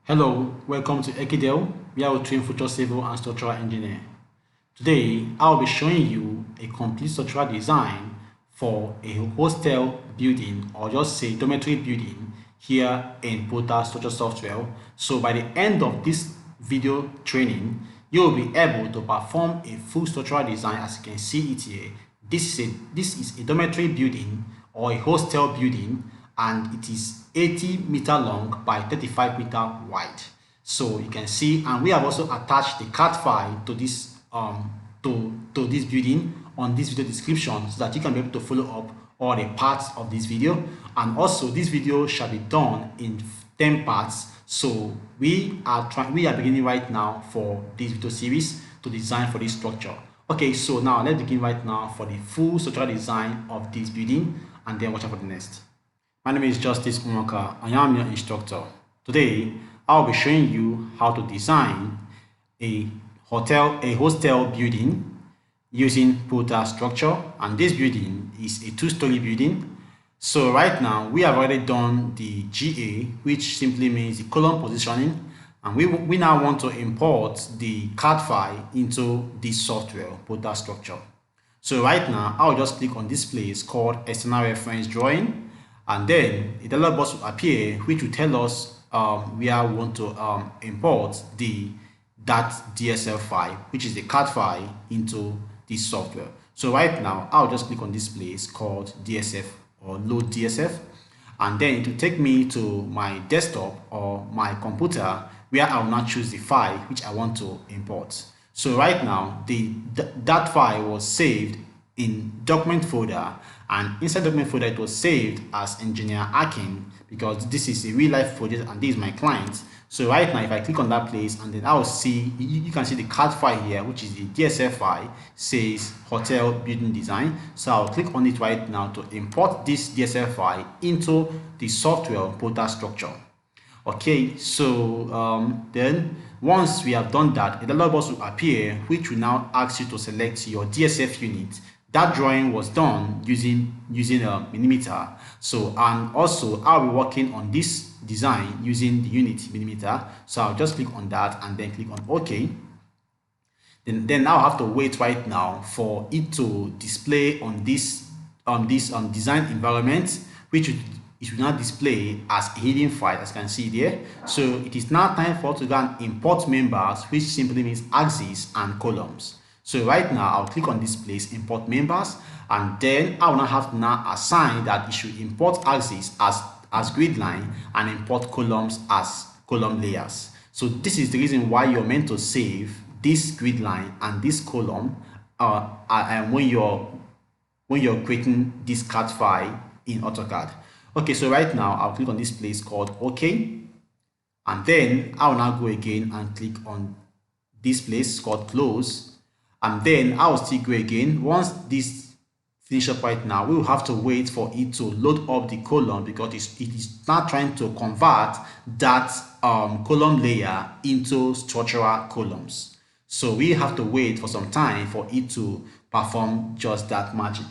Hello, welcome to Ekidel, where we train future civil and structural engineer. Today, I'll be showing you a complete structural design for a hostel building or just say dormitory building here in Prota Structure software. So by the end of this video training, you'll be able to perform a full structural design. As you can see it here, this is a dormitory building or a hostel building, and it is 80-meter long by 35-meter wide. So you can see, and we have also attached the CAD file to this to this building on this video description, so that you can be able to follow up all the parts of this video. And also this video shall be done in 10 parts. So we are beginning right now for this video series to design for this structure. Okay, so now let's begin right now for the full structural design of this building, and then watch out for the next. My name is Justice Umoka. I am your instructor. Today, I'll be showing you how to design a hostel building using Prota Structure, and this building is a 2-story building. So right now, we have already done the GA, which simply means the column positioning, and we now want to import the CAD file into this software, Prota Structure. So right now, I'll just click on this place called External Reference Drawing, and then a dialog box will appear which will tell us where we want to import that DSF file, which is the CAD file, into this software. So right now I'll just click on this place called DSF or load DSF, and then it will take me to my desktop or my computer, where I will now choose the file which I want to import. So right now that file was saved in document folder, and inside document folder it was saved as engineer Akin, because this is a real life project and this is my client. So right now if I click on that place, and then I will see, you can see the CAD file here, which is the DSF file, says Hotel Building Design. So I'll click on it right now to import this DSF file into the software Prota Structure. Okay, so then once we have done that, a dialog box will appear which will now ask you to select your DSF unit. That drawing was done using a millimeter. So, and also I'll be working on this design using the unit millimeter. So I'll just click on that and then click on OK. Then I'll have to wait right now for it to display on this design environment, which it will now display as a hidden file, as you can see there. So it is now time for us to go and import members, which simply means axes and columns. So right now I'll click on this place, import members, and then I will now have to now assign that it should import axes as grid line and import columns as column layers. So this is the reason why you're meant to save this grid line and this column when you're creating this CAD file in AutoCAD. Okay, so right now I'll click on this place called OK, and then I will now go again and click on this place called close. And then I will still go again. Once this finish up right now, we will have to wait for it to load up the column, because it is now trying to convert that column layer into structural columns. So we have to wait for some time for it to perform just that magic.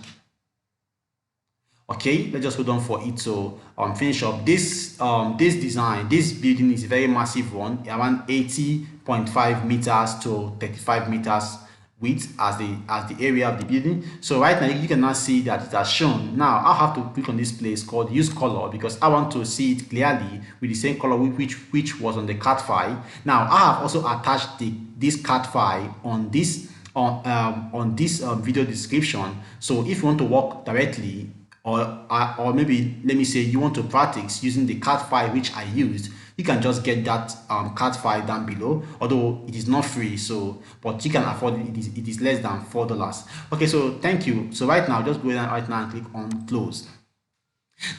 Okay, let's just hold on for it to finish up. This design, this building is a very massive one, around 80.5 meters to 35 meters width as the area of the building. So right now you can now see that it has shown. Now I'll have to click on this place called use color, because I want to see it clearly with the same color which was on the CAD file. Now I have also attached this CAD file on this video description. So if you want to work directly, or maybe let me say you want to practice using the CAD file which I used, you can just get that CAD file down below, although it is not free, so but you can afford it. It is less than $4. Okay, so thank you. So right now just go ahead right now and click on close.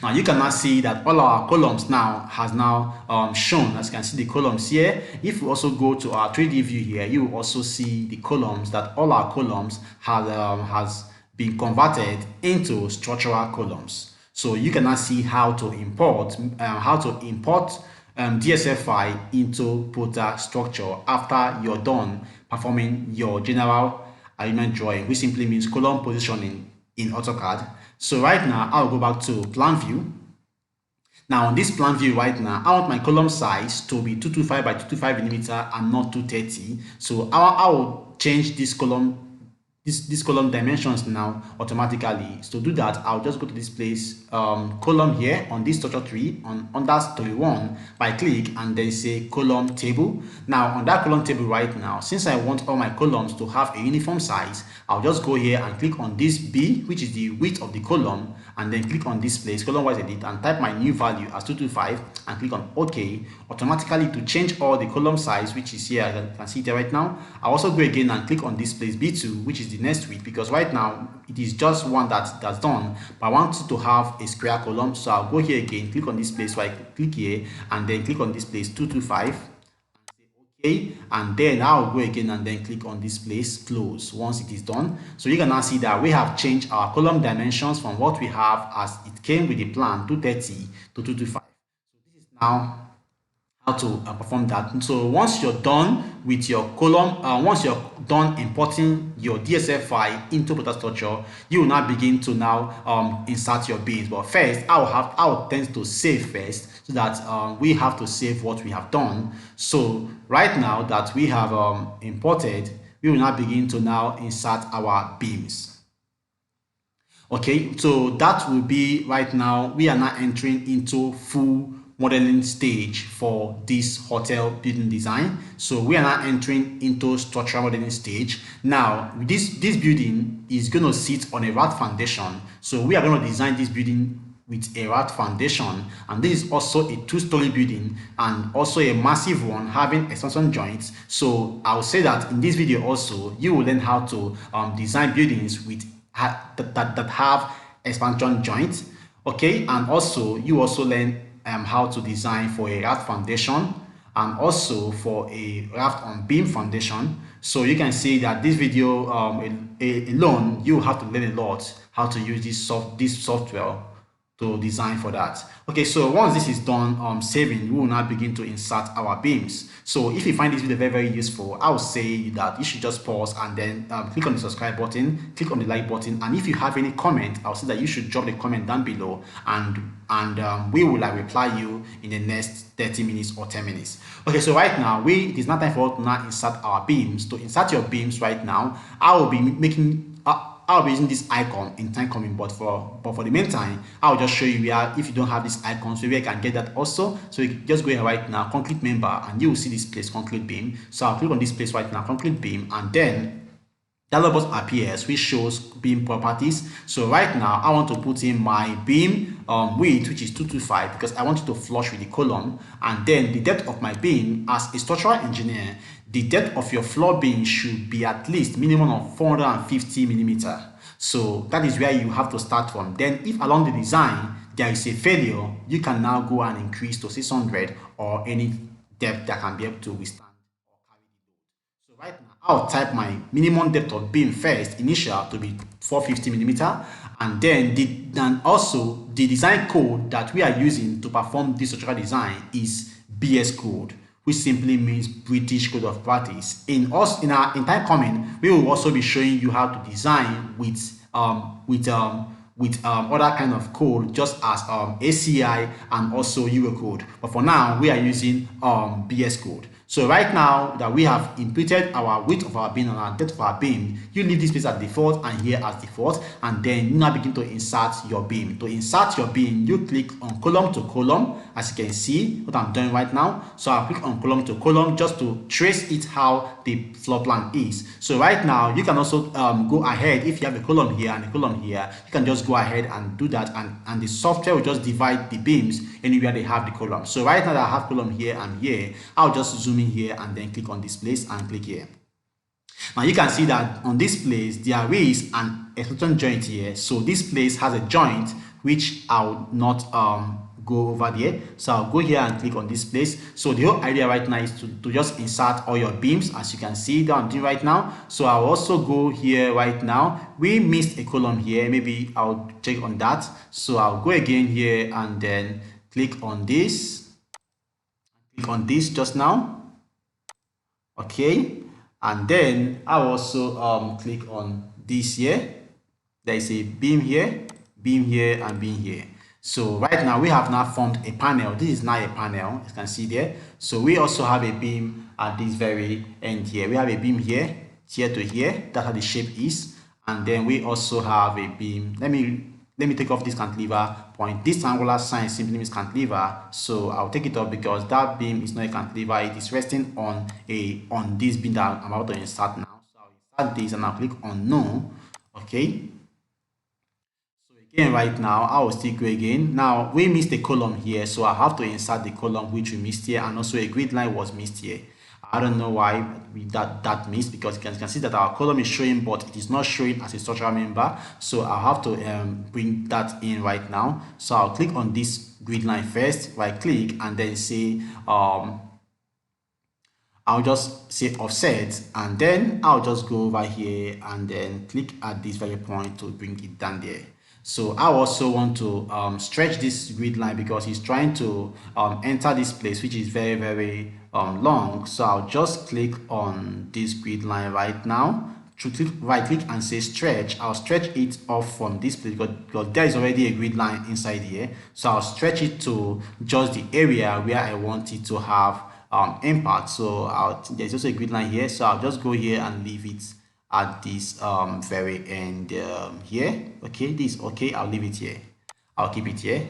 Now you can now see that all our columns now has now shown. As you can see the columns here. If we also go to our 3D view here, you will also see the columns, that all our columns has been converted into structural columns. So you can now see how to import DSF file into Prota Structure after you're done performing your general alignment drawing, which simply means column positioning in AutoCAD. So right now I'll go back to plan view. Now on this plan view right now, I want my column size to be 225 by 225 millimeter and not 230. So I will change this column dimensions now automatically. So to do that, I'll just go to this place, column here on this structure tree on that story 1 by click and then say column table. Now on that column table right now, since I want all my columns to have a uniform size, I'll just go here and click on this B, which is the width of the column, and then click on this place, column wise edit, and type my new value as 225 and click on OK. Automatically to change all the column size, which is here, as you can see it right now. I'll also go again and click on this place B2, which is the next width, because right now it is just one that's done, but I want it to have a square column. So I'll go here again, click on this place, so I click here and then click on this place 225 and say OK, and then I'll go again and then click on this place close once it is done. So you can now see that we have changed our column dimensions from what we have as it came with the plan 230 to 225. So this is now how to perform that. So once you're done with your column, once you're done importing your DSF file into Protastructure, you will now begin to now insert your beams. But first, I'll tend to save first, so that we have to save what we have done. So right now that we have imported, we will now begin to now insert our beams. Okay, so that will be right now. We are now entering into full modeling stage for this hotel building design. So we are now entering into structural modeling stage. Now this building is going to sit on a raft foundation. So we are going to design this building with a raft foundation, and this is also a two-story building and also a massive one having expansion joints. So I will say that in this video also you will learn how to design buildings with that have expansion joints. Okay, and also you also learn how to design for a raft foundation and also for a raft on beam foundation. So you can see that this video alone, you have to learn a lot how to use this software to design for that. Okay, so once this is done saving, we will now begin to insert our beams. So if you find this video very, very useful, I would say that you should just pause and then click on the subscribe button, click on the like button, and if you have any comment, I'll say that you should drop the comment down below, and we will reply you in the next 30 minutes or 10 minutes. Okay, so right now it is not time for us to now insert our beams. To insert your beams right now, I will be I'll be using this icon in time coming, but for the meantime, I'll just show you where, if you don't have this icon, so where you can get that also. So you just go here right now, concrete member, and you will see this place, concrete beam. So I'll click on this place right now, concrete beam, and then dialog box appears which shows beam properties. So right now I want to put in my beam width, which is 225, because I want it to flush with the column, and then the depth of my beam. As a structural engineer, the depth of your floor beam should be at least minimum of 450 millimeter. So that is where you have to start from. Then if along the design there is a failure, you can now go and increase to 600 or any depth that can be able to withstand or carry the load. So right now I'll type my minimum depth of beam first, initial, to be 450 millimeter, and then also the design code that we are using to perform this structural design is BS code, which simply means British Code of Practice. In time coming, we will also be showing you how to design with other kind of code, just as ACI and also Eurocode. But for now, we are using BS code. So right now that we have inputted our width of our beam and our depth of our beam, you leave this place as default and here as default, and then you now begin to insert your beam. To insert your beam, you click on column to column, as you can see what I'm doing right now. So I'll click on column to column just to trace it how the floor plan is. So right now you can also go ahead, if you have a column here and a column here, you can just go ahead and do that, and the software will just divide the beams anywhere they have the column. So right now that I have column here and here, I'll just zoom in here and then click on this place and click here. Now you can see that on this place there is an extension joint here. So this place has a joint which I'll not go over there. So I'll go here and click on this place. So the whole idea right now is to just insert all your beams, as you can see that I'm doing right now. So I'll also go here right now. We missed a column here, maybe I'll check on that. So I'll go again here and then click on this, click on this just now. Okay, and then I'll also click on this here. There is a beam here, and beam here. So right now we have now formed a panel. This is now a panel, as you can see there. So we also have a beam at this very end here. We have a beam here to here. That's how the shape is. And then we also have a beam. Let me take off this cantilever point. This angular sign simply means cantilever, so I'll take it off because that beam is not a cantilever. It is resting on this beam that I'm about to insert now. So I'll insert this and I'll click on no. Okay, so again right now I will still go again. Now we missed a column here, so I have to insert the column which we missed here, and also a grid line was missed here. I don't know why that missed, because you can see that our column is showing, but it is not showing as a structural member. So I'll have to bring that in right now. So I'll click on this grid line first, right click, and then say I'll just say offset, and then I'll just go over here and then click at this very point to bring it down there. So I also want to stretch this grid line because he's trying to enter this place, which is very long. So I'll just click on this grid line right now. To click right click and say stretch. I'll stretch it off from this place because there is already a grid line inside here. So I'll stretch it to just the area where I want it to have impact. So there's also a grid line here, so I'll just go here and leave it at this very end here. Okay, this okay, I'll leave it here. I'll keep it here.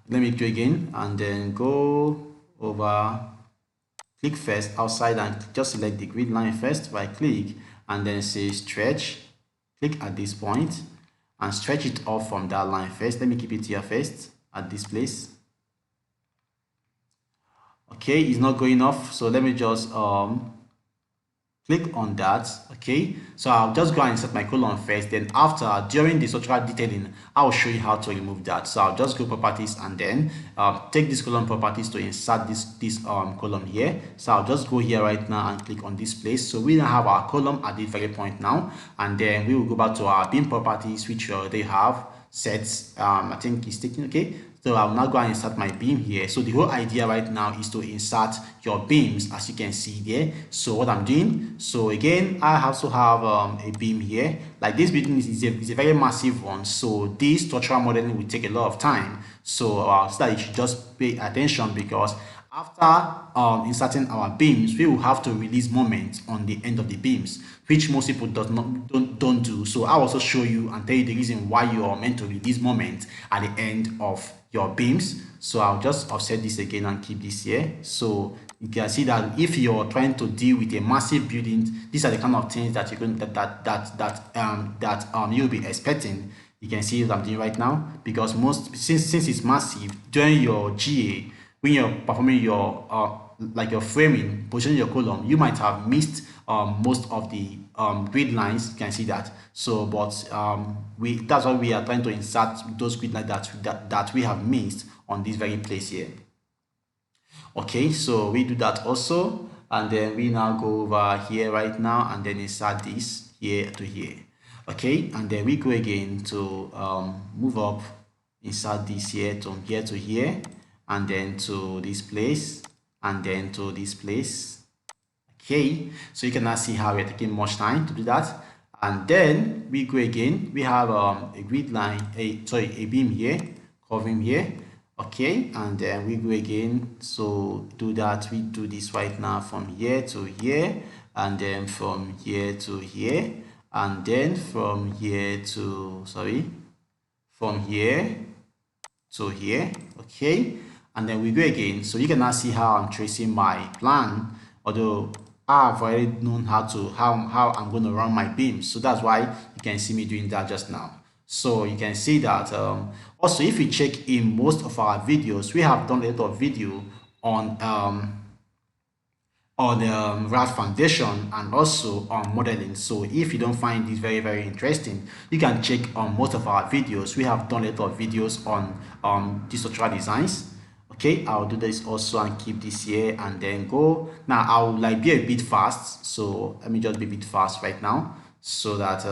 Let me do again and then go over, click first outside and just select the grid line first, right click and then say stretch. Click at this point and stretch it off from that line first. Let me keep it here first at this place. Okay, it's not going off, so let me just click on that. Okay, so I'll just go and insert my column first, then after, during the structural detailing, I'll show you how to remove that. So I'll just go properties and then take this column properties to insert this column here. So I'll just go here right now and click on this place. So we now have our column at this very point now, and then we will go back to our beam properties, which we already have sets. I think it's taking okay. So I'll now go and insert my beam here. So the whole idea right now is to insert your beams, as you can see there. So what I'm doing, so again, I also have a beam here. Like this building is a very massive one, so this structural modeling will take a lot of time. So that you should just pay attention, because after inserting our beams, we will have to release moment on the end of the beams, which most people don't do. So I'll also show you and tell you the reason why you are meant to release moment at the end of your beams. So I'll just offset this again and keep this here. So you can see that if you're trying to deal with a massive building, these are the kind of things that you're going you'll be expecting. You can see what I'm doing right now, because since it's massive, during your GA, when you're performing your like your framing, positioning your column, you might have missed most of the grid lines. You can see that. So but that's why we are trying to insert those grid lines that we have missed on this very place here. Okay, so we do that also, and then we now go over here right now and then insert this here to here. Okay, and then we go again to move up, insert this here to here, and then to this place, and then to this place. Okay, so you can now see how we're taking much time to do that. And then we go again, we have a grid line, a beam here, covering here. Okay, and then we go again. So do that, we do this right now from here to here, and then from here to here, and then from here to from here to here. Okay, and then we go again. So you can now see how I'm tracing my plan, although I've already known how I'm going to run my beams. So that's why you can see me doing that just now. So you can see that also, if you check in most of our videos, we have done a lot of video on RAD foundation and also on modeling. So if you don't find this very interesting, you can check on most of our videos. We have done a lot of videos on these structural designs. Okay, I'll do this also and keep this here and then go. Now I'll be a bit fast, so let me just be a bit fast right now, so that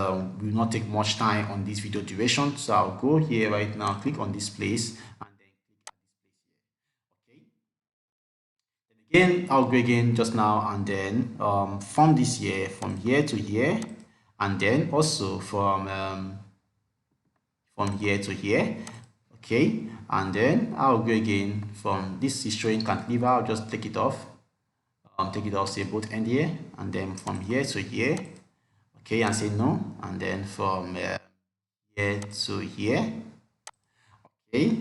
we will not take much time on this video duration. So I'll go here right now, click on this place, and then click on this place here. Okay, then again I'll go again just now and then from this here, from here to here, and then also from from here to here. Okay, and then I'll go again from this is showing cantilever. I'll just take it off, say both end here, and then from here to here. Okay, and say no, and then from here to here. Okay,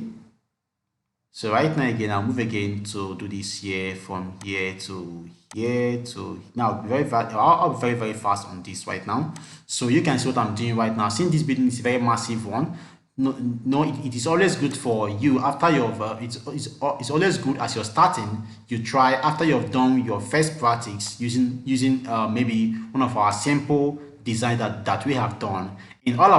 so right now again I'll move again to do this here from here to here to now. I'll be very fast on this right now, so you can see what I'm doing right now. Since this building is a very massive one, it is always good for you after you've it's always good as you're starting, you try after you've done your first practice using maybe one of our simple design that we have done. In all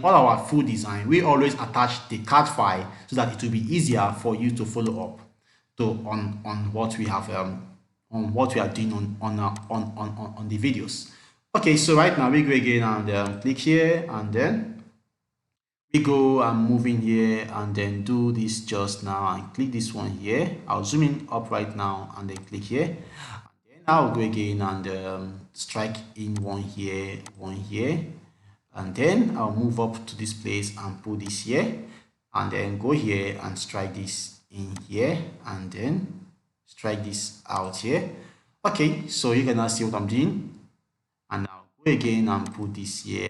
our full design, we always attach the CAD file so that it will be easier for you to follow up on what we have on what we are doing on the videos. Okay, so right now we go again and click here, and then we go and move in here and then do this just now and click this one here. I'll zoom in up right now and then click here, and then I'll go again and strike in one here, and then I'll move up to this place and put this here, and then go here and strike this in here, and then strike this out here. Okay, so you can now see what I'm doing, and I'll go again and put this here.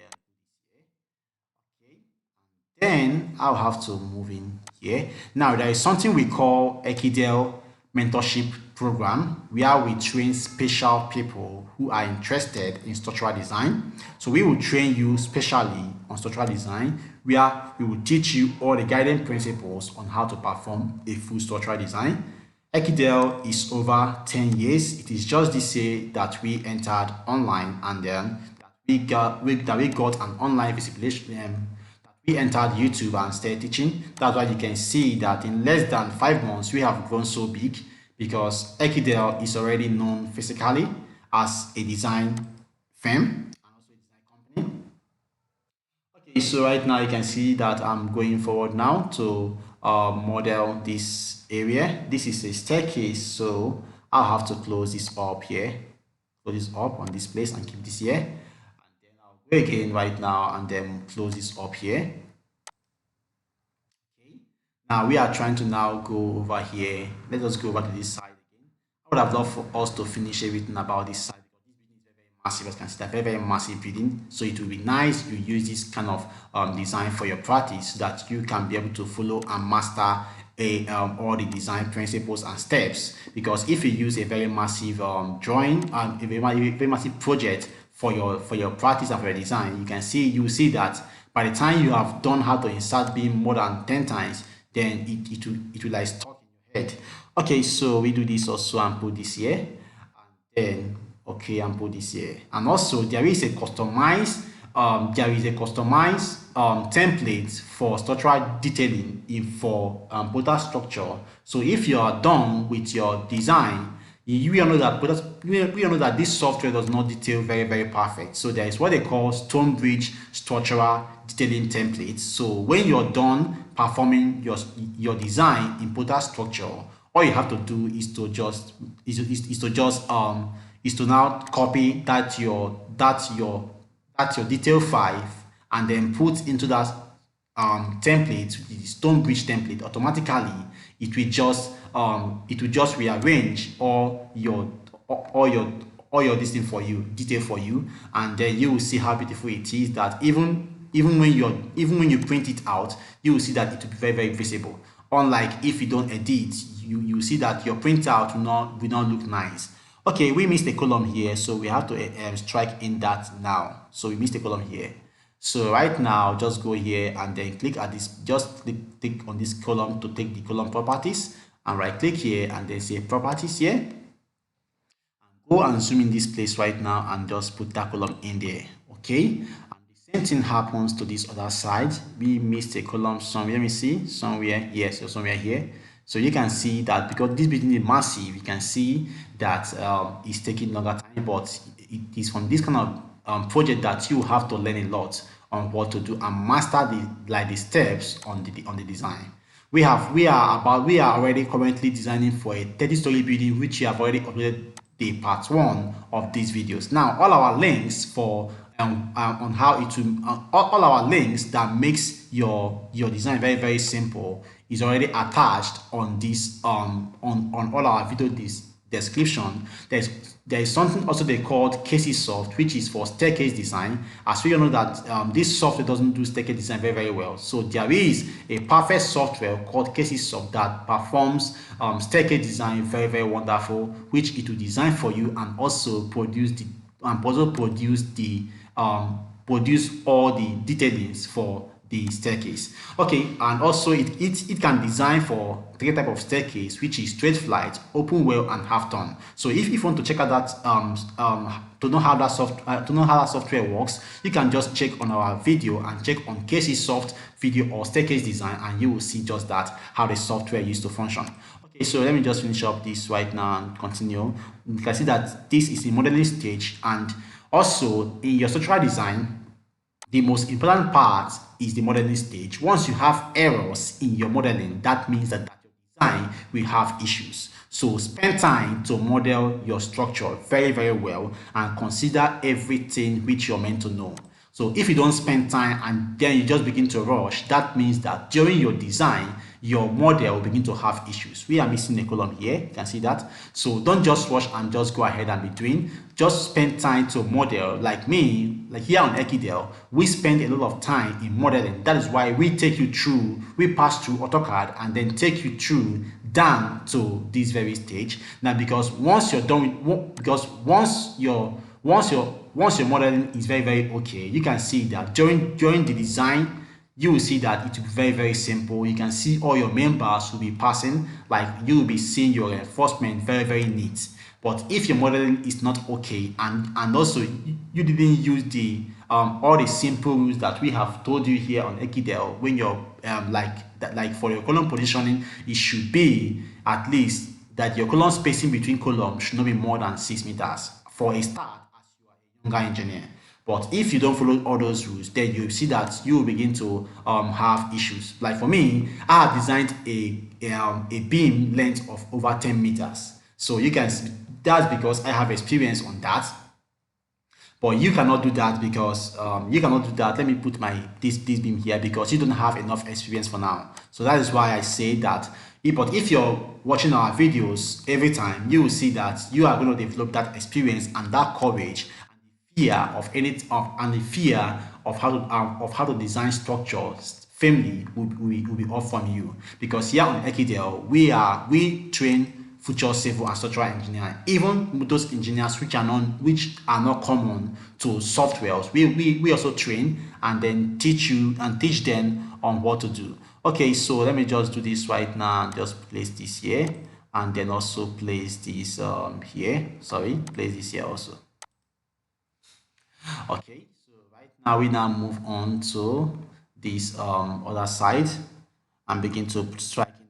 Then I'll have to move in here. Now there is something we call Ekidel mentorship program, where we train special people who are interested in structural design. So we will train you specially on structural design, where we will teach you all the guiding principles on how to perform a full structural design. Ekidel is over 10 years. It is just this year that we entered online, and then we got an online visibility. We entered YouTube and started teaching. That's why you can see that in less than 5 months we have grown so big, because Ekidel is already known physically as a design firm and also a design company. Okay, so right now you can see that I'm going forward now to model this area. This is a staircase, so I'll have to close this up here, close this up on this place and keep this here. Again right now and then close this up here. Okay, now we are trying to now go over here. Let us go over to this side again. I would have loved for us to finish everything about this side, because this building is very massive. As you can see, that very massive building, so it will be nice you use this kind of design for your practice, so that you can be able to follow and master all the design principles and steps. Because if you use a very massive drawing and a very massive project for your practice and for your design, you will see that by the time you have done how to insert beam more than 10 times, then it will like stuck in your head. Okay, so we do this also and put this here, and then okay, and put this here. And also there is a customized template for structural detailing for Prota Structure. So if you are done with your design, we all know that this software does not detail very perfect. So there is what they call Stonebridge structural detailing templates. So when you're done performing your design in Prota Structure, all you have to do is to now copy your detail file and then put into that template, the Stonebridge template. Automatically it will just rearrange all your detail for you, and then you will see how beautiful it is. That even when you print it out, you will see that it will be very visible. Unlike if you don't edit, you see that your printout will not look nice. Okay, we missed a column here, so we have to strike in that now. So we missed a column here. So right now, just go here and then click at this. Just click on this column to take the column properties, and right click here and then say properties here. And go and zoom in this place right now and just put that column in there. Okay. And the same thing happens to this other side. We missed a column somewhere. Let me see, somewhere. Yes, or somewhere here. So you can see that because this building is massive, you can see that it's taking longer time, but it is from this kind of project that you have to learn a lot on what to do and master the steps on the design. We are already currently designing for a 30-story building, which we have already uploaded the part 1 of these videos. Now all our links for on how it will all our links that makes your design very very simple is already attached on this on all our video description. There is something also they called cases soft, which is for staircase design, as we all know that this software doesn't do staircase design very very well. So there is a perfect software called cases soft that performs staircase design very very wonderful, which it will design for you and also produce produce all the detailings for the staircase. Okay, and also it can design for three types of staircase, which is straight flight, open well, and half turn. So if you want to check out that to know how that software works, you can just check on our video and check on cases soft video or staircase design, and you will see just that, how the software used to function. Okay, so let me just finish up this right now and continue. You can see that this is the modeling stage, and also in your structural design, the most important part is the modeling stage. Once you have errors in your modeling, that means that your design will have issues. So spend time to model your structure very very well and consider everything which you're meant to know. So if you don't spend time and then you just begin to rush, that means that during your design, your model will begin to have issues. We are missing a column here, you can see that. So don't just rush and just go ahead and be doing. Just spend time to model. Like me, like here on Ekidel, we spend a lot of time in modeling. That is why we take you through, we pass through AutoCAD and then take you through down to this very stage. Now, because once you're done with, because once your modeling is very very okay, you can see that during the design, you will see that it will be very very simple. You can see all your members will be passing, like you will be seeing your reinforcement very very neat. But if your modeling is not okay, and also you didn't use the all the simple rules that we have told you here on Ekidel, when you're like for your column positioning, it should be at least that your column spacing between columns should not be more than 6 meters for a start, as you are a younger engineer. But if you don't follow all those rules, then you see that you will begin to have issues. Like for me, I have designed a beam length of over 10 meters. So you can see that's because I have experience on that. But you cannot do that because let me put this beam here, because you don't have enough experience for now. So that is why I say that. But if you're watching our videos every time, you will see that you are going to develop that experience and that courage, and the fear of how to design structures firmly will be off from you. Because here on Ekidel, we train future civil and structural engineers, even those engineers which are not common to softwares. We also train and then teach them on what to do. Okay, so let me just do this right now and just place this here, and then also place this here. Sorry, place this here also. Okay, so right now we move on to this other side and begin to strike in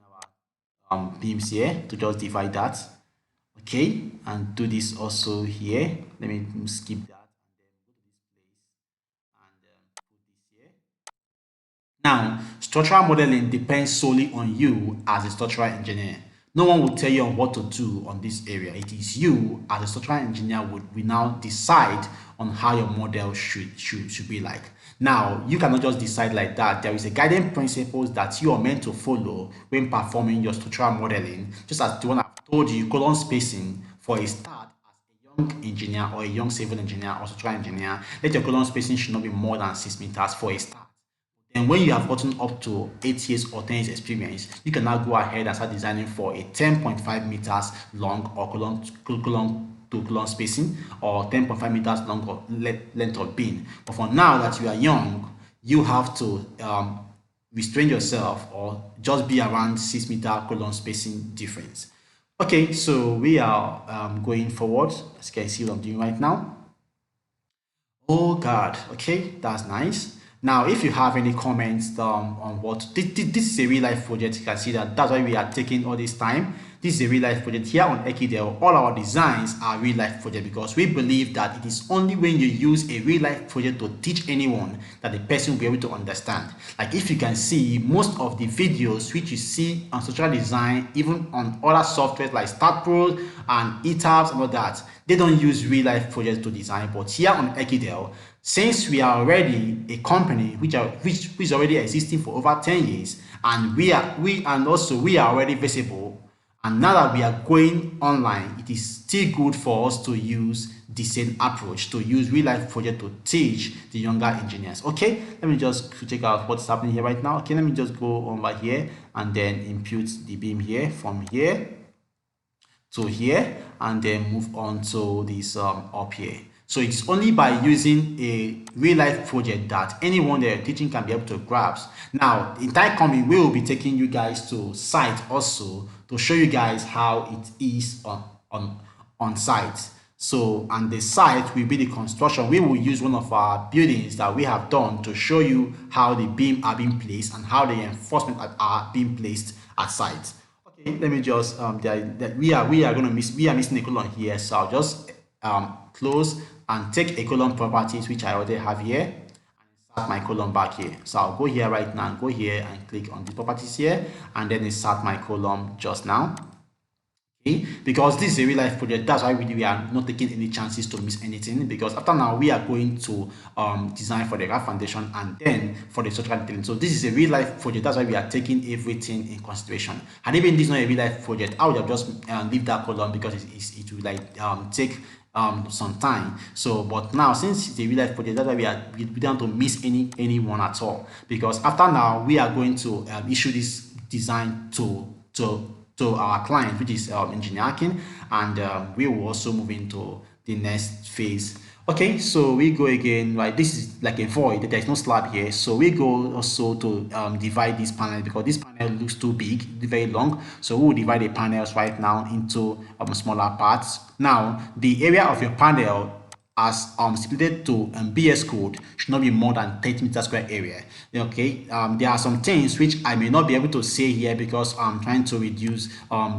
our beams here to just divide that. Okay, and do this also here. Let me skip that and then go to this place and put this here. Now, structural modeling depends solely on you as a structural engineer. No one will tell you on what to do on this area. It is you as a structural engineer will now decide on how your model should be like. Now, you cannot just decide like that. There is a guiding principles that you are meant to follow when performing your structural modeling, just as the one I've told you, column spacing for a start. As a young engineer or a young civil engineer or structural engineer, let your column spacing should not be more than 6 meters for a start. And when you have gotten up to 8 years or 10 years experience, you can now go ahead and start designing for a 10.5 meters long or column to column spacing, or 10.5 meters long or length of beam. But for now that you are young, you have to restrain yourself or just be around 6 meter column spacing difference. Okay, so we are going forward. As you can see what I'm doing right now. Oh God, okay, that's nice. Now, if you have any comments on what this is a real life project, you can see that's why we are taking all this time. This is a real life project here on Ekidel. All our designs are real life projects because we believe that it is only when you use a real life project to teach anyone that the person will be able to understand. Like if you can see, most of the videos which you see on structural design, even on other softwares like StartPro and ETABS and all that, they don't use real life projects to design. But here on Ekidel, Since we are already a company which is already existing for over 10 years, and we are already visible, and now that we are going online, it is still good for us to use the same approach, to use real life project to teach the younger engineers. Okay, let me just check out what's happening here right now. Okay, let me just go over here and then impute the beam here from here to here, and then move on to this up here. So it's only by using a real life project that anyone that you're teaching can be able to grasp. Now, in time coming, we will be taking you guys to site also to show you guys how it is on site. So, and the site will be the construction. We will use one of our buildings that we have done to show you how the beam are being placed and how the reinforcement are being placed at site. Okay, let me just we are missing a column here, so I'll just close and take a column properties which I already have here and insert my column back here. So I'll go here right now and go here and click on the properties here and then insert my column just now. Okay, because this is a real life project, that's why we are not taking any chances to miss anything, because after now we are going to design for the graph foundation and then for the structural detailing. So this is a real life project, that's why we are taking everything in consideration. Had even this not a real life project, I would have just leave that column because it will like take some time. So but now, since it's a real life project, that's why we don't to miss anyone at all, because after now we are going to issue this design to our client, which is Engineer Akin, and we will also move into the next phase. Okay, so we go again, right? This is like a void, there's no slab here, so we go also to divide this panel, because this panel looks too big, very long. So we will divide the panels right now into smaller parts. Now the area of your panel as stipulated to BS code should not be more than 30 meter square area. Okay, there are some things which I may not be able to say here because I'm trying to reduce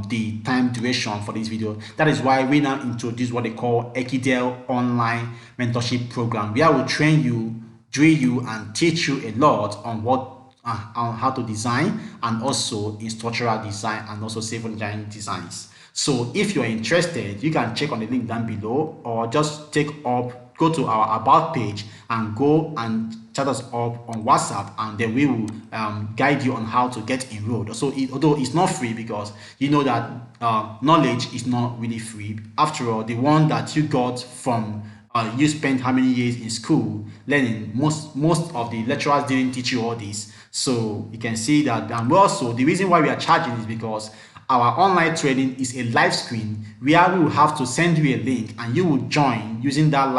the time duration for this video. That is why we now introduce what they call Ekidel online mentorship program, where I will train you, drill you, and teach you a lot on on how to design, and also in structural design and also civil engineering designs. So if you're interested, you can check on the link down below, or just go to our about page and go and chat us up on WhatsApp, and then we will guide you on how to get enrolled. So although it's not free, because you know that knowledge is not really free. After all, the one that you got from you spent how many years in school learning, most of the lecturers didn't teach you all this. So you can see that. And also, the reason why we are charging is because our online training is a live screen where we will have to send you a link, and you will join using that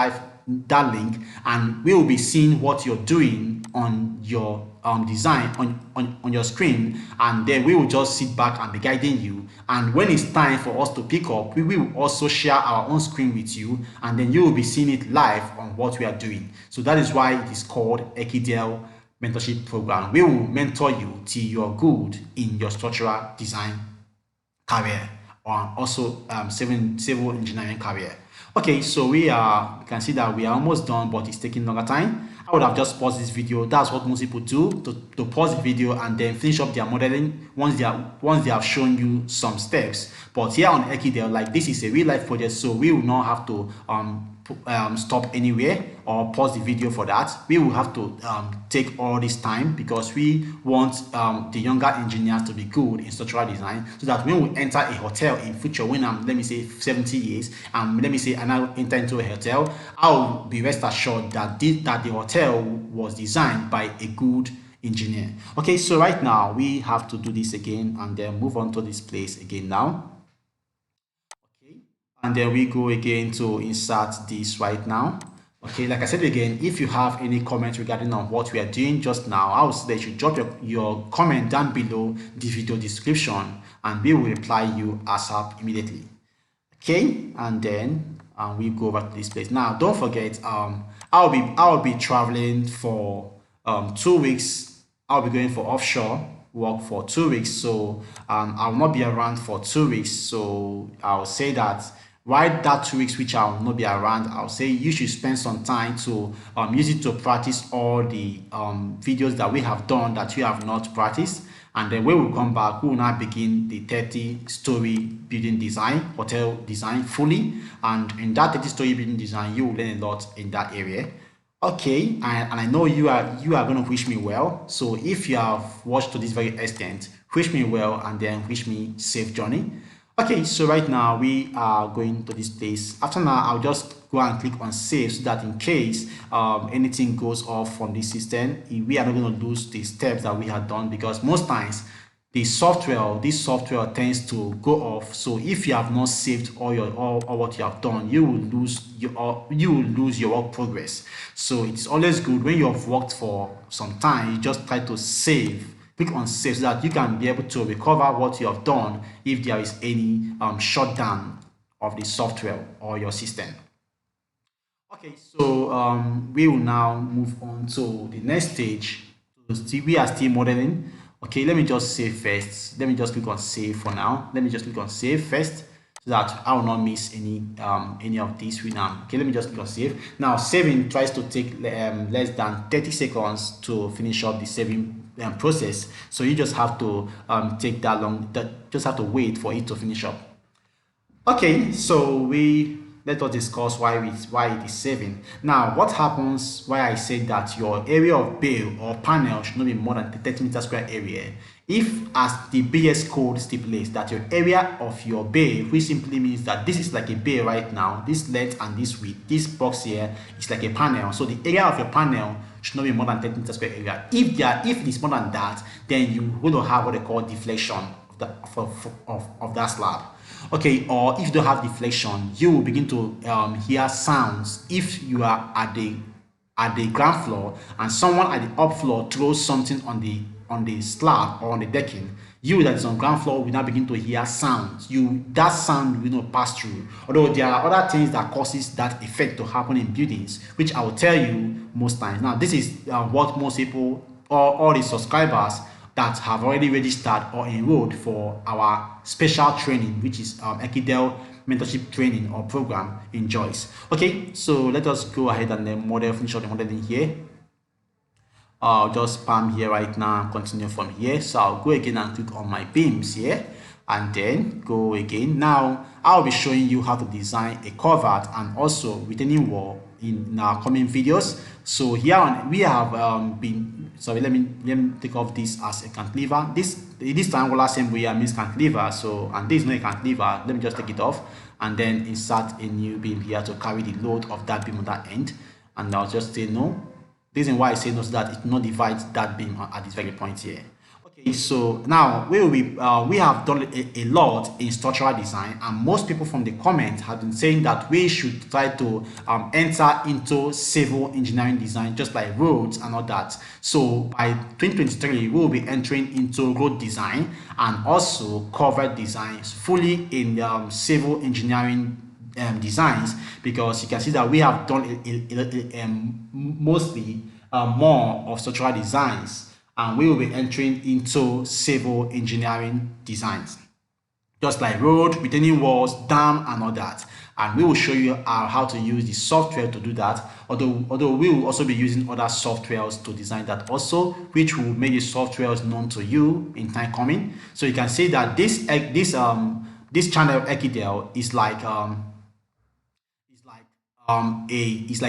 link, and we will be seeing what you're doing on your design on your screen, and then we will just sit back and be guiding you. And when it's time for us to pick up, we will also share our own screen with you, and then you will be seeing it live on what we are doing. So that is why it is called Ekidel mentorship program. We will mentor you till you're good in your structural design career, or also civil engineering career. Okay, so you can see that we are almost done, but it's taking longer time. I would have just paused this video. That's what most people do, to pause the video and then finish up their modeling once they have shown you some steps. But here on Ekidel, like, this is a real life project, so we will not have to stop anywhere or pause the video for that. We will have to take all this time, because we want the younger engineers to be good in structural design, so that when we enter a hotel in future, when I'm, let me say, 70 years, let me say I now enter into a hotel, I'll be rest assured that the hotel was designed by a good engineer. Okay, so right now we have to do this again and then move on to this place again now. And then we go again to insert this right now. Okay, like I said again, if you have any comments regarding on what we are doing just now, I would say that you should drop your comment down below the video description, and we will reply you ASAP immediately. Okay, and then we go over to this place. Now, don't forget, I'll be traveling for 2 weeks. I'll be going for offshore work for 2 weeks, so I will not be around for 2 weeks. So I'll say that right, that 2 weeks which I will not be around, I'll say you should spend some time to use it to practice all the videos that we have done that you have not practiced. And then when we come back, we will now begin the 30-story building design, hotel design fully. And in that 30-story building design, you will learn a lot in that area. Okay, and I know you are going to wish me well. So if you have watched to this very extent, wish me well and then wish me safe journey. Okay, so right now we are going to this place. After now, I'll just go and click on save so that in case anything goes off from this system, we are not going to lose the steps that we have done, because most times this software tends to go off. So if you have not saved all what you have done, you will lose your work progress. So it's always good when you have worked for some time, you just try to save, click on save, so that you can be able to recover what you have done if there is any shutdown of the software or your system. Okay, so we will now move on to the next stage. We are still modeling. Okay, let me just save first. Let me just click on save for now. Let me just click on save first so that I will not miss any of these right now. Okay, let me just click on save. Now, saving tries to take less than 30 seconds to finish up the saving process. So you just have to take that long. Just have to wait for it to finish up. Okay, so let us discuss why it is saving. Now, what happens why I say that your area of bay or panel should not be more than 30 meter square area? If, as the BS code stipulates, that your area of your bay, which simply means that this is like a bay right now, this length and this width, this box here is like a panel. So the area of your panel should not be more than 30 meter square area. If it is more than that, then you will have what they call deflection of that slab. Okay, or if you don't have deflection, you will begin to hear sounds if you are at the ground floor and someone at the up floor throws something on the slab or on the decking. You that is on ground floor will now begin to hear sounds. That sound will not pass through. Although there are other things that causes that effect to happen in buildings, which I will tell you most times. Now, this is what most people or all the subscribers that have already registered or enrolled for our special training, which is Ekidel mentorship training or program, enjoys. Okay, so let us go ahead and then finish up the modeling here. I'll just spam here right now and continue from here. So I'll go again and click on my beams here and then go again. Now I'll be showing you how to design a covert and also retaining wall in our coming videos. So here on we have let me take off this as a cantilever. This triangular symbol here means cantilever. So, and this is not a cantilever. Let me just take it off and then insert a new beam here to carry the load of that beam on that end. And I'll just say no. The reason why I say no is that it will not divide that beam at this very point here. Okay, so now we have done a lot in structural design, and most people from the comments have been saying that we should try to enter into civil engineering design, just like roads and all that. So by 2023, we will be entering into road design and also covered designs fully in civil engineering designs, because you can see that we have done mostly more of structural designs, and we will be entering into civil engineering designs, just like road, retaining walls, dam, and all that. And we will show you how to use the software to do that. Although we will also be using other softwares to design that also, which will make the softwares known to you in time coming. So you can see that this channel Ekidel is like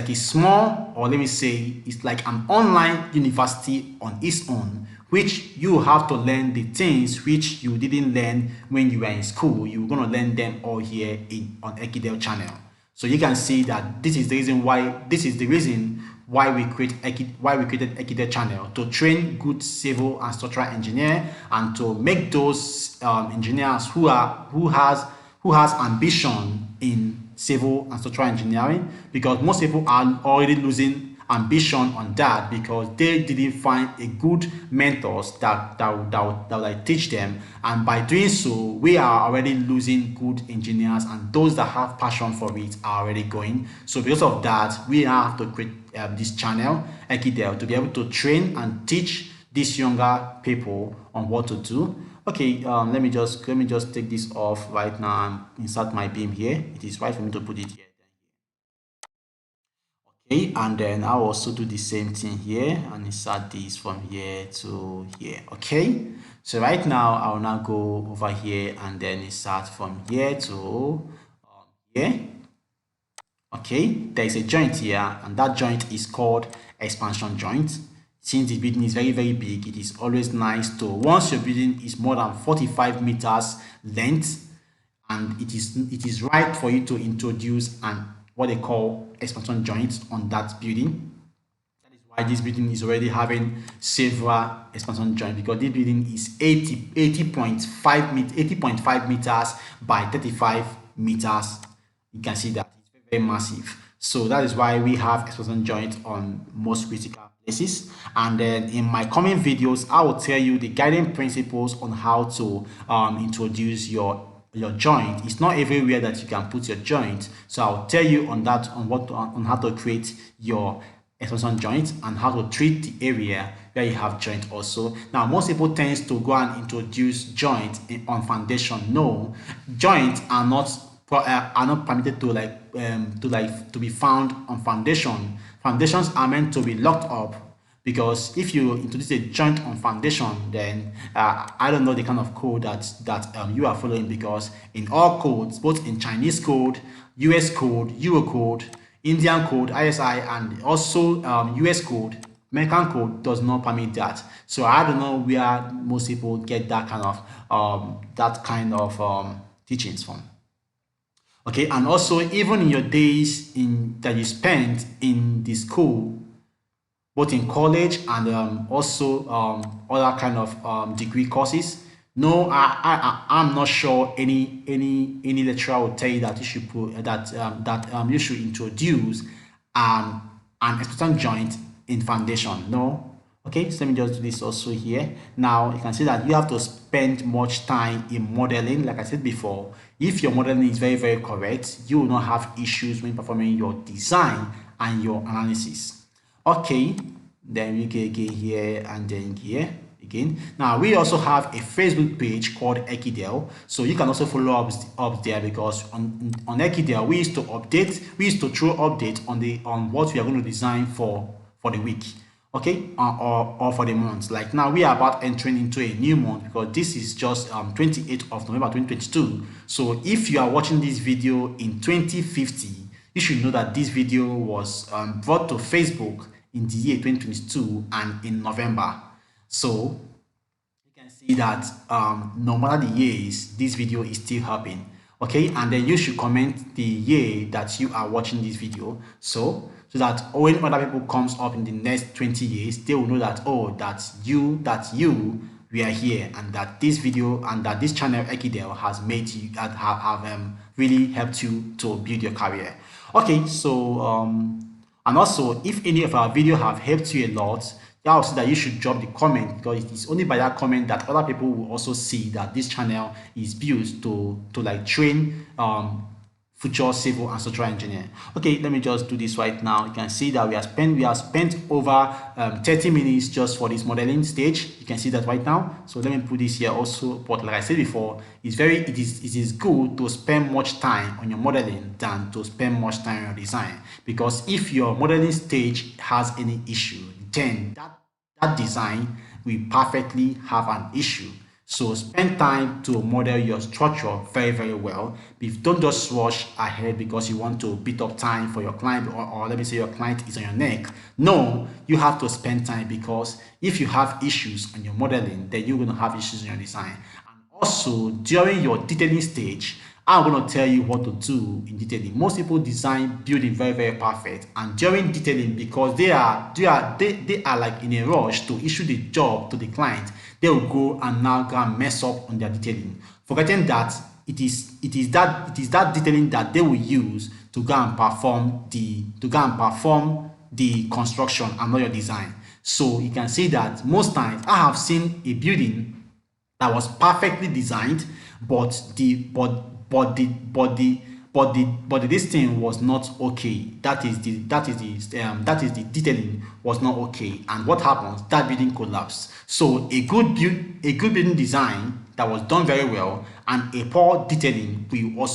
a small, or let me say, it's like an online university on its own, which you have to learn the things which you didn't learn when you were in school. You're going to learn them all here on Ekidel channel. So you can see that this is the reason why we created Ekidel channel, to train good civil and structural engineer, and to make those engineers who has ambition in civil and structural engineering, because most people are already losing ambition on that because they didn't find a good mentors that like teach them, and by doing so we are already losing good engineers, and those that have passion for it are already going. So because of that, we have to create this channel Ekidel to be able to train and teach these younger people on what to do. Okay, let me just take this off right now and insert my beam here. It is right for me to put it here. Okay, and then I'll also do the same thing here and insert this from here to here. Okay, so right now I'll now go over here and then insert from here to here. Okay, there is a joint here, and that joint is called expansion joint. Since the building is very big, it is always nice to, once your building is more than 45 meters length, and it is right for you to introduce an what they call expansion joint on that building. That is why this building is already having several expansion joints, because this building is 80.5 meters by 35 meters. You can see that it's very massive. So that is why we have expansion joint on most critical places. And then in my coming videos, I will tell you the guiding principles on how to introduce your joint. It's not everywhere that you can put your joint, so I'll tell you on that, on how to create your expansion joint and how to treat the area where you have joint also. Now most people tend to go and introduce joint on foundation. No, joints are not permitted to be found on foundation. Foundations are meant to be locked up, because if you introduce a joint on foundation, then I don't know the kind of code that you are following, because in all codes, both in Chinese code, US code, Eurocode, Indian code, ACI, and also US code, American code does not permit that. So I don't know where most people get that kind of teachings from. Okay, and also even in your days that you spent in the school, both in college and also other kind of degree courses. No, I'm not sure any lecturer will tell you that you should put you should introduce an expansion joint in foundation. No. Okay, so let me just do this also here. Now you can see that you have to spend much time in modeling. Like I said before, if your modeling is very correct, you will not have issues when performing your design and your analysis. Okay, then we can get here and then here again. Now we also have a Facebook page called Ekidel, so you can also follow up there, because on Ekidel we used to throw updates on what we are going to design for the week, okay, or for the month. Like now we are about entering into a new month, because this is just 28th of November 2022. So if you are watching this video in 2050, you should know that this video was brought to Facebook in the year 2022 and in November. So you can see that no matter the years, this video is still happening. Okay, and then you should comment the year that you are watching this video, so that when other people comes up in the next 20 years, they will know that, oh, that you we are here, and that this video and that this channel Ekidel has made you, that have really helped you to build your career. Okay, so and also, if any of our video have helped you a lot, I will say that you should drop the comment, because it is only by that comment that other people will also see that this channel is built to like train future civil and structural engineer. Okay, let me just do this right now. You can see that we have spent over 30 minutes just for this modeling stage. You can see that right now. So let me put this here also. But like I said before, it is good to spend much time on your modeling than to spend much time on your design, because if your modeling stage has any issue, then that design will perfectly have an issue. So spend time to model your structure very well. Don't just rush ahead because you want to beat up time for your client, or let me say your client is on your neck. No, you have to spend time, because if you have issues on your modeling, then you're going to have issues in your design. And also during your detailing stage, I'm going to tell you what to do in detailing. Most people design building very perfect, and during detailing, because they are like in a rush to issue the job to the client, they will go and now go and mess up on their detailing, forgetting that it is that detailing that they will use to go and perform the construction and not your design. So you can see that most times I have seen a building that was perfectly designed, but this thing was not okay. That is the detailing was not okay, and what happens? That building collapsed. So a good building design that was done very well and a poor detailing will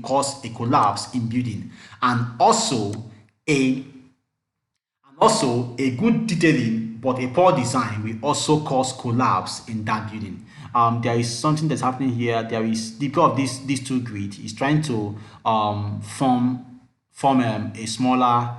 cause a collapse in building, and also a good detailing but a poor design will also cause collapse in that building. There is something that's happening here. There is, because of these two grids is trying to form form a smaller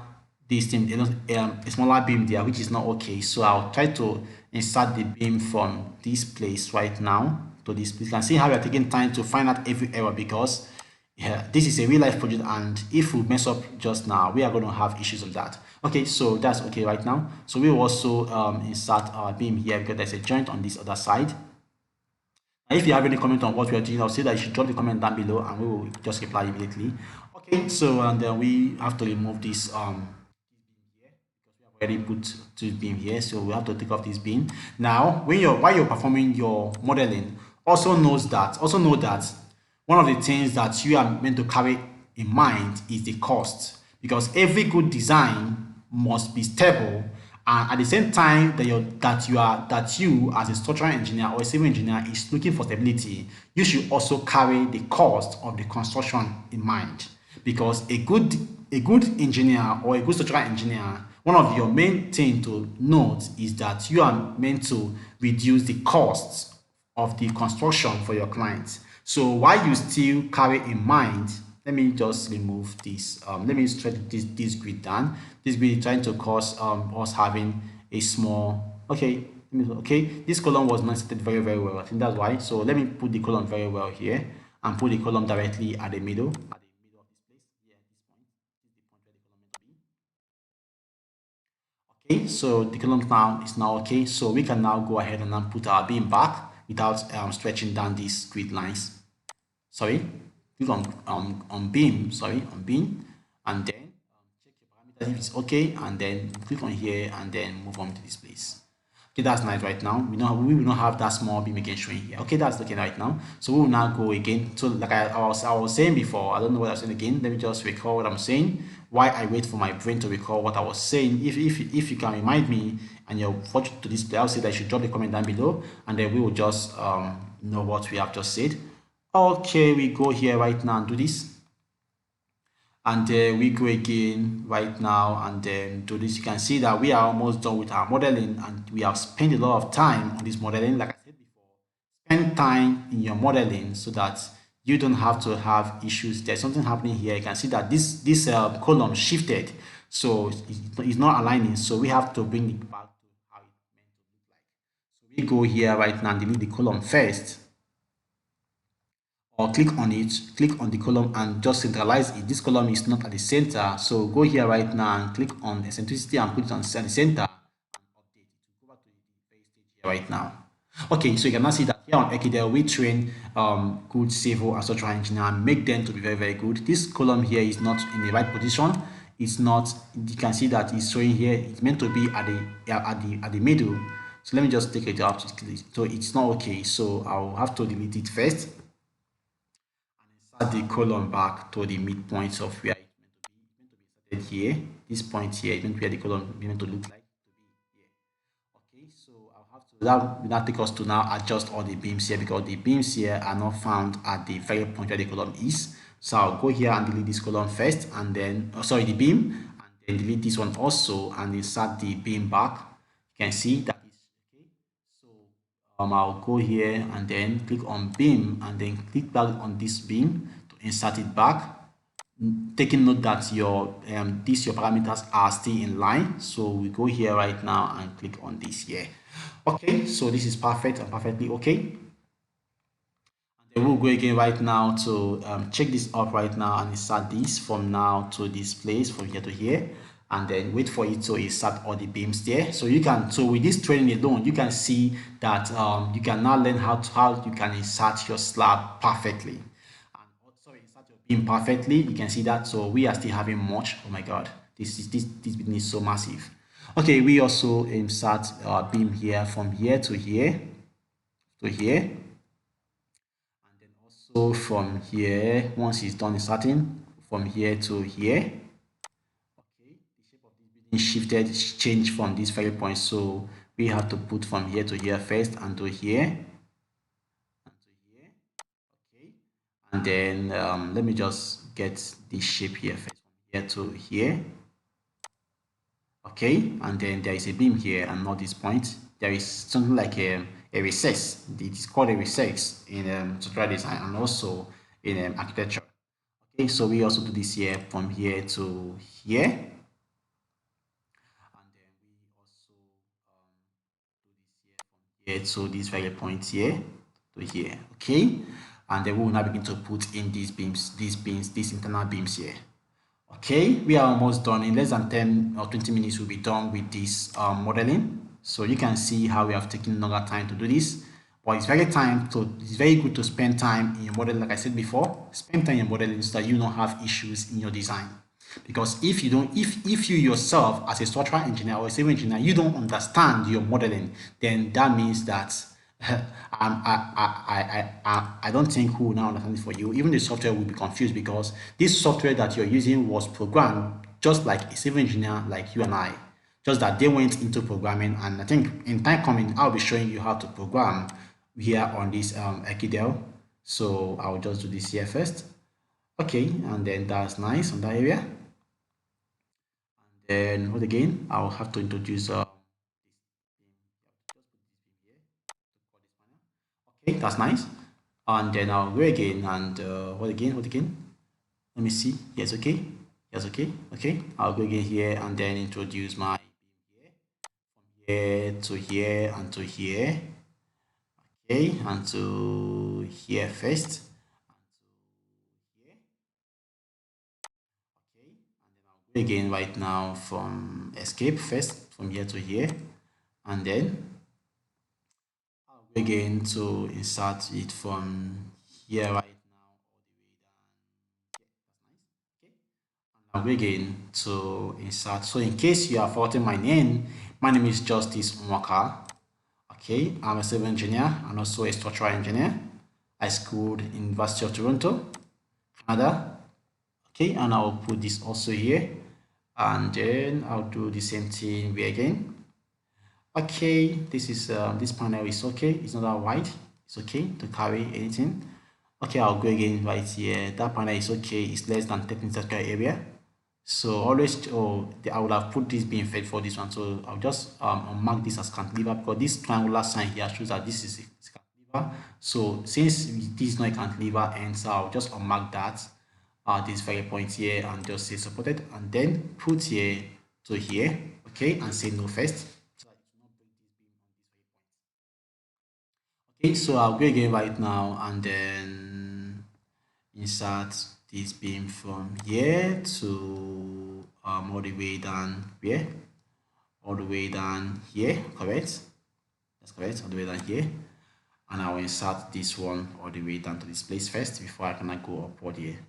a smaller beam there, which is not okay. So I'll try to insert the beam from this place right now to this place. You can see how we are taking time to find out every error, because yeah, this is a real life project, and if we mess up just now, we are going to have issues with that. Okay, so that's okay right now. So we will also insert our beam here, because there's a joint on this other side. And if you have any comment on what we are doing, I'll say that you should drop the comment down below, and we will just reply immediately. Okay, so and then we have to remove this already put two beam here, so we have to take off this beam. Now while you're performing your modeling, also know that one of the things that you are meant to carry in mind is the cost, because every good design must be stable, and at the same time that you as a structural engineer or a civil engineer is looking for stability, you should also carry the cost of the construction in mind, because a good engineer or a good structural engineer, one of your main thing to note is that you are meant to reduce the costs of the construction for your clients. So while you still carry in mind, let me just remove this. Let me stretch this grid down. This grid is trying to cause us having a small. Okay, this column was not set very well. I think that's why. So let me put the column very well here and put the column directly at the middle. Okay, so the column now is now okay, so we can now go ahead and now put our beam back without stretching down these grid lines. Sorry, click on beam, on beam, and then check your parameters if it's okay, and then click on here and then move on to this place. Okay, that's nice right now. We will not have that small beam again showing here. Okay, that's looking right now. So we will now go again. So like I was saying before, I don't know what I was saying again. Let me just recall what I'm saying. Why I wait for my brain to recall what I was saying. If you can remind me and you're watching to display, I'll say that you should drop the comment down below, and then we will just know what we have just said. Okay, we go here right now and do this. And we go again right now and then do this. You can see that we are almost done with our modeling, and we have spent a lot of time on this modeling. Like I said before, spend time in your modeling so that you don't have to have issues. There's something happening here. You can see that this column shifted, so it's not aligning, so we have to bring it back to how it's meant to look like. So we go here right now and delete the column first, or click on it, click on the column and just centralize it. This column is not at the center, so go here right now and click on eccentricity and put it on the center and update it. Go back to the very stage here right now. Okay, so you can now see that here on Ekidel we train good civil and structural engineer and make them to be very good. This column here is not in the right position. It's not. You can see that it's showing here. It's meant to be at the middle. So let me just take it out. So it's not okay. So I'll have to delete it first. The column back to the midpoint of where it's meant to be inserted here. This point here is meant to be where the column is meant to look like to be here. Okay, so I'll have to that will now take us to now adjust all the beams here, because the beams here are not found at the very point where the column is. So I'll go here and delete this column first, and then the beam, and then delete this one also and insert the beam back. You can see that is okay. So I'll go here and then click on beam and then click back on this beam to insert it back, taking note that your parameters are still in line. So we go here right now and click on this here. Okay, so this is perfect and perfectly okay. And then we'll go again right now to check this up right now and insert this from now to this place, from here to here, and then wait for it to insert all the beams there. So you can, so with this training alone, you can see that you can now learn how you can insert your slab perfectly, and also insert your beam perfectly. You can see that. So we are still having much. Oh my god, this building is so massive. Okay, we also insert our beam here from here to here to here, and then also from here, once it's done inserting, from here to here. Shifted, changed from this very point, so we have to put from here to here first, and to here and to here. Okay, and then let me just get this shape here first, from here to here. Okay, and then there is a beam here, and not this point. There is something like a recess. It is called a recess in structural design and also in architecture. Okay, so we also do this here from here to here, and then we also do this here from here to this very point here to here. Okay, and then we will now begin to put in these beams, these internal beams here. Okay, we are almost done. In less than 10 or 20 minutes we'll be done with this modeling. So you can see how we have taken longer time to do this, but it's very good to spend time in your model. Like I said before, spend time in your modeling so that you don't have issues in your design. Because if you yourself as a structural engineer or a civil engineer, you don't understand your modeling, then that means that I don't think who will now understand it for you. Even the software will be confused, because this software that you're using was programmed just like a civil engineer like you and I, just that they went into programming. And I think in time coming I'll be showing you how to program here on this Ekidel. So I'll just do this here first. Okay, and then that's nice on that area. And then what again, I'll have to introduce okay, that's nice. And then I'll go again and what again, let me see. Yes, okay, yes, okay, okay, I'll go again here and then introduce my from here to here and to here. Okay, and to here first, and to here. Okay, and then I'll go again right now from escape first from here to here, and then I'll go again to insert it from here right now all the way down. Yeah, that's nice. Okay, and I'll go again to insert. So in case you are faulting my name is Justice Nwaka. Okay, I'm a civil engineer and also a structural engineer. I schooled in University of Toronto, Canada. Okay, and I'll put this also here, and then I'll do the same thing here again. Okay, this is this panel is okay, it's not that wide, it's okay to carry anything. Okay, I'll go again right here. That panel is okay, it's less than technical area. So always I would have put this being fed for this one, so I'll just mark this as cantilever, because this triangular sign here shows that this is a cantilever. So since this is not a cantilever, and so I'll just unmark that this very point here and just say supported, and then put here to here, okay, and say no first, so that it will not break this beam on this very point. Okay, so I'll go again right now and then insert this beam from here to all the way down here, all the way down here, correct? That's correct, all the way down here. And I will insert this one all the way down to this place first before I can go upward here.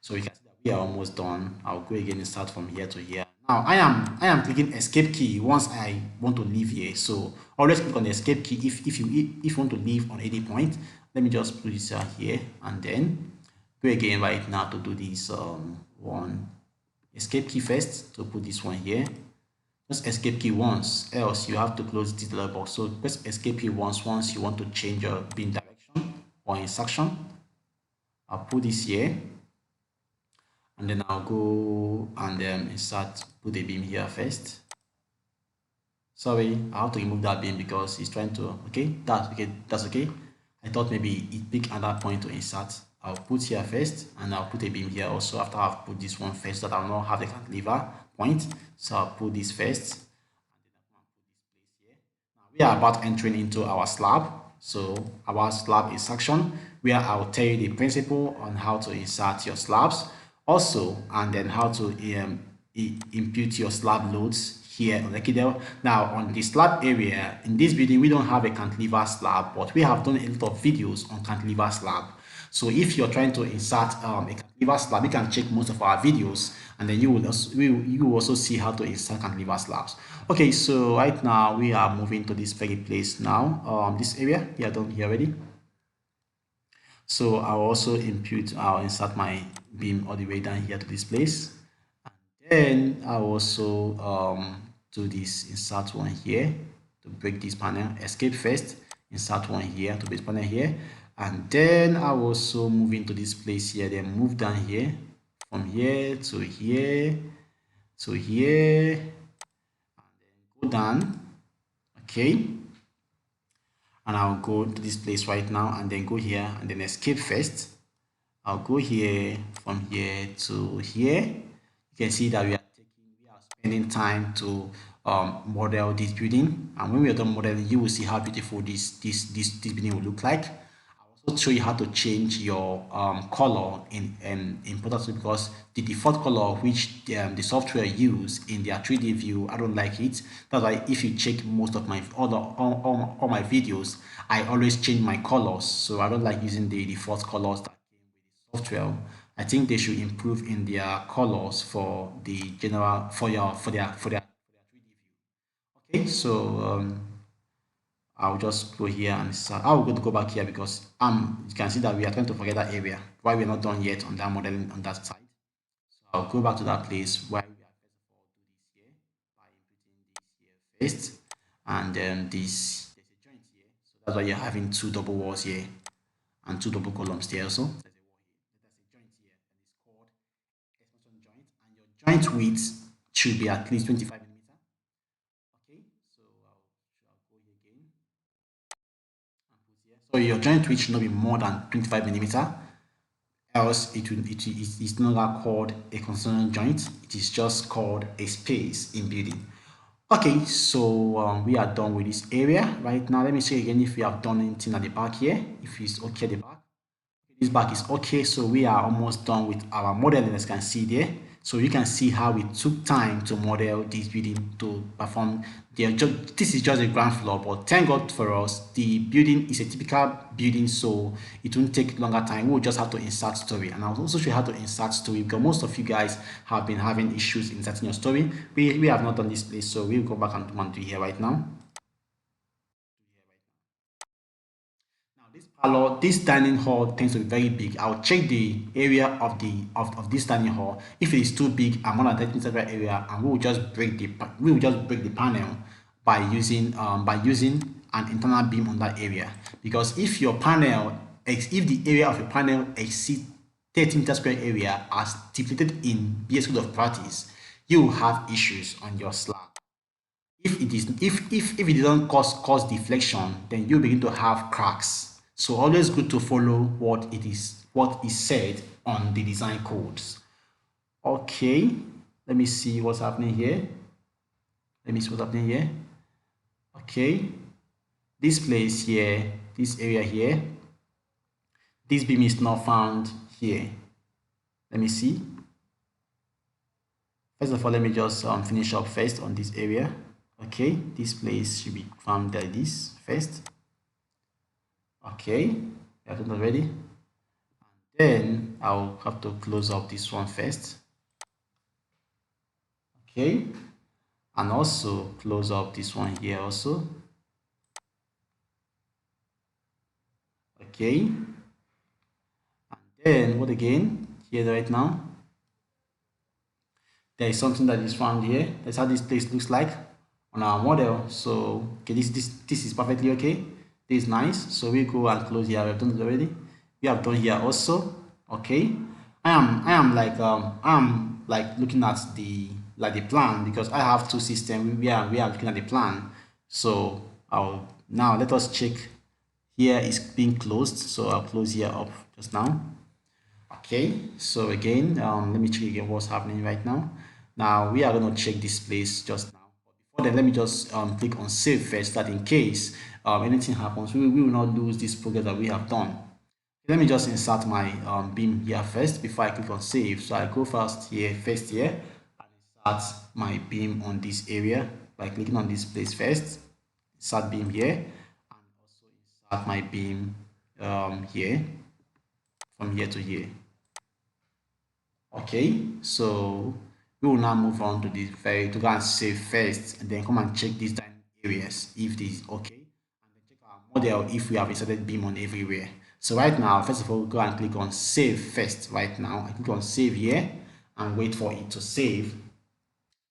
So you can see that we are almost done. I'll go again and start from here to here. Now I am clicking escape key once I want to leave here. So always click on the escape key if you want to leave on any point. Let me just put this here and then go again right now to do this one escape key first, to put this one here. Just escape key once, else you have to close this dialog box. So press escape key once you want to change your beam direction or insertion. I'll put this here, and then I'll go and insert, put a beam here first. Sorry, I have to remove that beam because it's trying to, okay, that's okay. I thought maybe it picked another point to insert. I'll put here first, and I'll put a beam here also after I've put this one first, so that I'll not have a cantilever point. So I'll put this first, and then I'll put this place here. Now we are about entering into our slab. So our slab insertion, where I'll tell you the principle on how to insert your slabs also, and then how to impute your slab loads here on Ekidel. Now on the slab area in this building, we don't have a cantilever slab, but we have done a lot of videos on cantilever slab. So if you're trying to insert a cantilever slab, you can check most of our videos, and then you will also see how to insert cantilever slabs. Okay, so right now we are moving to this very place now. This area we are done here already. So I'll also I'll insert my beam all the way down here to this place, and then I'll also do this insert one here to break this panel. Escape first, insert one here to break panel here, and then I'll also move into this place here, then move down here from here to here to here, and then go down. Okay, and I'll go to this place right now and then go here and then escape first, I'll go here, from here to here. You can see that we are spending time to model this building, and when we are done modeling, you will see how beautiful this building will look like. I'll also show you how to change your color in Prota Structure, because the default color which the software use in their 3D view, I don't like it. That's why if you check most of my all my videos, I always change my colors. So I don't like using the default colors that software. I think they should improve in their colors for the general for their 3D view. Okay, so I'll just go here and start. I'll go back here because you can see that we are trying to forget that area. Why we're not done yet on that modeling on that side. So I'll go back to that place where we are first of all do this here by inputting this here first, and then this there's a joint here. So that's why you're having two double walls here and two double columns there also. Joint width should be at least 25 millimeter. Okay, so I'll go here again. So your joint width should not be more than 25 millimeter, else it is no longer called a consonant joint. It is just called a space in building. Okay, so we are done with this area right now. Let me see again if we have done anything at the back here. If it's okay at the back. This back is okay, so we are almost done with our modeling, as you can see there. So you can see how we took time to model this building to perform this is just a ground floor, but thank God for us, the building is a typical building, so it won't take longer time. We'll just have to insert story, and I'll also show you how to insert story, because most of you guys have been having issues inserting your story. We have not done this place, so we'll go back and do it here right now. This dining hall tends to be very big. I'll check the area of this dining hall. If it is too big, I'm gonna take into that area, and we will just break the panel by using an internal beam on that area. Because if the area of your panel exceeds 30 meter square area as stipulated in BS Code of Practice, you will have issues on your slab. If it doesn't cause deflection, then you begin to have cracks. So always good to follow what is said on the design codes. Okay, let me see what's happening here. Okay, this place here, this area here, this beam is not found here. Let me see. First of all, let me just finish up first on this area. Okay, this place should be found like this first. Okay, I have done already. And then I'll have to close up this one first. Okay, and also close up this one here also. Okay, and then what again here right now? There is something that is found here. That's how this place looks like on our model. So okay, this is perfectly okay. This is nice. So we go and close here. We've done it already. We have done here also. Okay, I am like looking at the plan, because I have two systems. We are looking at the plan. So now let us check. Here is being closed, so I'll close here up just now. Okay, so again, let me check again what's happening right now. Now we are going to check this place just now. But before then, let me just click on save first, that in case anything happens, we will not lose this progress that we have done. Let me just insert my beam here first before I click on save. So I go first here and insert my beam on this area by clicking on this place first. Insert beam here, and also insert my beam here, from here to here. Okay, so we will now move on to this to go and save first, and then come and check these dining areas if this is okay, and then check our model if we have inserted beam on everywhere. So right now, first of all, go and click on save first. Right now, I click on save here and wait for it to save.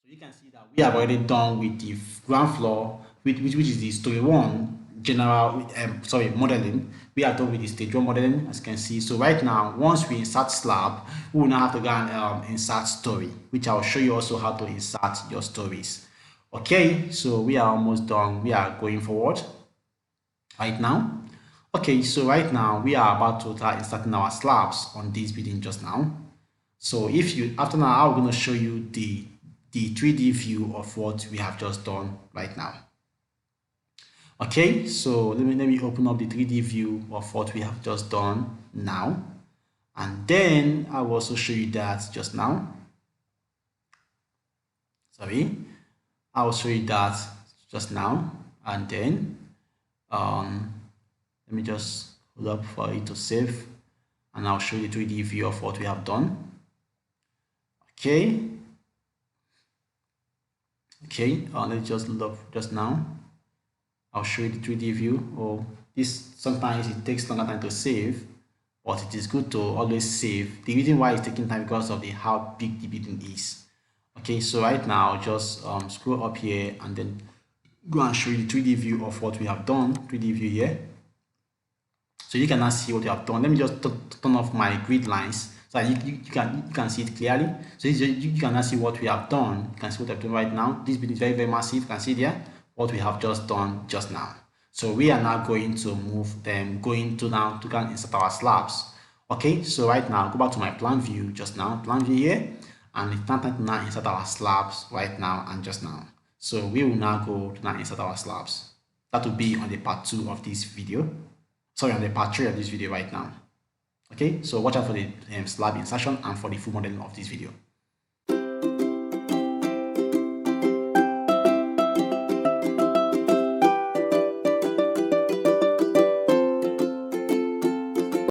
So you can see that we have already done with the ground floor, which is the story one general modeling. We are done with the stage one modeling, as you can see. So right now, once we insert slab, we will now have to go and insert story, which I'll show you also how to insert your stories. Okay, so we are almost done. We are going forward right now. Okay, so right now we are about to start inserting our slabs on this building just now. So if you, after now, I'm going to show you the 3D view of what we have just done right now. Okay, so let me open up the 3D view of what we have just done now, and then I will also show you that just now. Sorry, I will show you that just now, and then let me just hold up for it to save, and I'll show you the 3D view of what we have done. Okay, let's just load up just now. I'll show you the 3D view. Oh, this sometimes it takes longer time to save, but it is good to always save. The reason why it's taking time because of how big the building is. Okay, so right now just scroll up here and then go and show you the 3D view of what we have done. 3D view here, so you can now see what you have done. Let me just turn off my grid lines so that you can see it clearly. So you can now see what we have done. You can see what I've done right now. This building is very massive. You can see there what we have just done just now. So we are now going to move them, going to now to insert our slabs. Okay, so right now go back to my plan view just now, plan view here, and it's time to now insert our slabs right now and just now. So we will now go to now insert our slabs. That will be on the part 2 of this video. Sorry, on the part 3 of this video right now. Okay, so watch out for the slab insertion and for the full modeling of this video.